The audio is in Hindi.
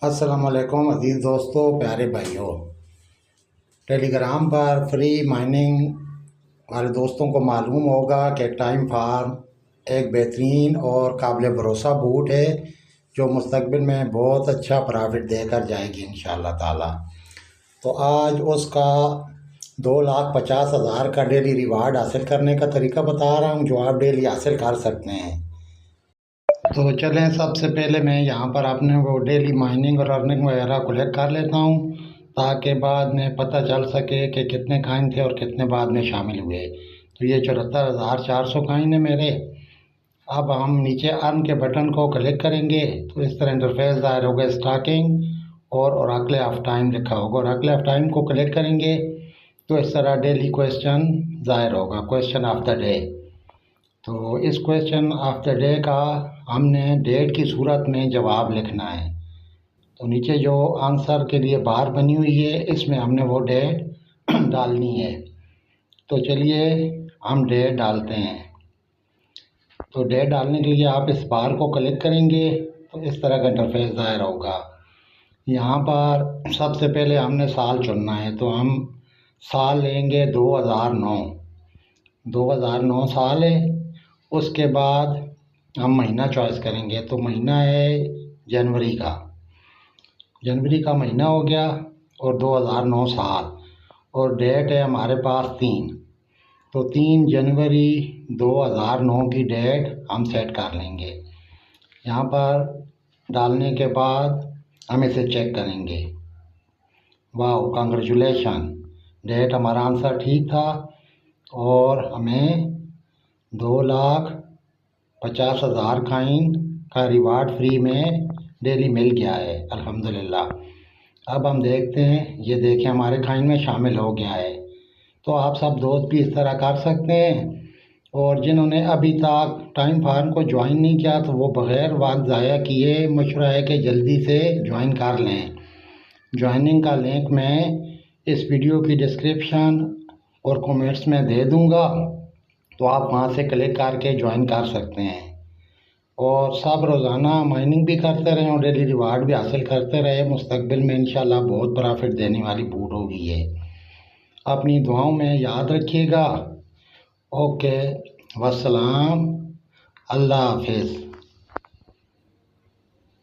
अस्सलाम वालेकुम अज़ीज़ दोस्तों, प्यारे भाइयों। टेलीग्राम पर फ्री माइनिंग वाले दोस्तों को मालूम होगा कि टाइम फार्म एक बेहतरीन और काबिल भरोसा बूट है जो मुस्तक़बिल में बहुत अच्छा प्रॉफिट देकर जाएगी इंशाअल्लाह ताला। तो आज उसका 2,50,000 का डेली रिवार्ड हासिल करने का तरीका बता रहा हूँ जो आप डेली हासिल कर सकते हैं। तो चलें, सबसे पहले मैं यहाँ पर अपने वो डेली माइनिंग और अर्निंग वगैरह कलेक्ट कर लेता हूँ ताकि बाद में पता चल सके कि कितने कॉइन थे और कितने बाद में शामिल हुए। तो ये 74,400 कॉइन है मेरे। अब हम नीचे अर्न के बटन को क्लिक करेंगे तो इस तरह इंटरफेस ज़ाहिर होगा। स्टार्टिंग और ओरेकल ऑफ टाइम लिखा होगा। ओरेकल ऑफ टाइम को क्लिक करेंगे तो इस तरह डेली क्वेश्चन ज़ाहिर होगा, क्वेश्चन ऑफ द डे। तो इस क्वेश्चन ऑफ द डे का हमने डेट की सूरत में जवाब लिखना है। तो नीचे जो आंसर के लिए बार बनी हुई है इसमें हमने वो डेट डालनी है। तो चलिए हम डेट डालते हैं। तो डेट डालने के लिए आप इस बार को क्लिक करेंगे तो इस तरह का इंटरफेस ज़ाहिर होगा। यहाँ पर सबसे पहले हमने साल चुनना है तो हम साल लेंगे 2009। 2009 साल है। उसके बाद हम महीना चॉइस करेंगे तो महीना है जनवरी का। जनवरी का महीना हो गया और 2009 साल और डेट है हमारे पास 3। तो 3 जनवरी 2009 की डेट हम सेट कर लेंगे। यहाँ पर डालने के बाद हम इसे चेक करेंगे। वाह, कांग्रेचुलेशन, डेट हमारा आंसर ठीक था और हमें 2,50,000 कॉइन का रिवार्ड फ्री में डेली मिल गया है, अल्हम्दुलिल्लाह। अब हम देखते हैं, ये देखें हमारे कॉइन में शामिल हो गया है। तो आप सब दोस्त भी इस तरह कर सकते हैं। और जिन्होंने अभी तक टाइम फार्म को ज्वाइन नहीं किया तो वो बग़ैर वक्त ज़ाया किए मशवरा है कि जल्दी से ज्वाइन कर लें। ज्वाइनिंग का लिंक मैं इस वीडियो की डिस्क्रिप्शन और कमेंट्स में दे दूँगा, तो आप वहाँ से क्लिक करके ज्वाइन कर सकते हैं। और सब रोज़ाना माइनिंग भी करते रहें और डेली रिवार्ड भी हासिल करते रहे। मुस्तक़बिल में इंशाल्लाह बहुत प्रॉफिट देने वाली बूट होगी ये। अपनी दुआओं में याद रखिएगा। ओके, वस्सलाम, अल्लाह हाफिज़।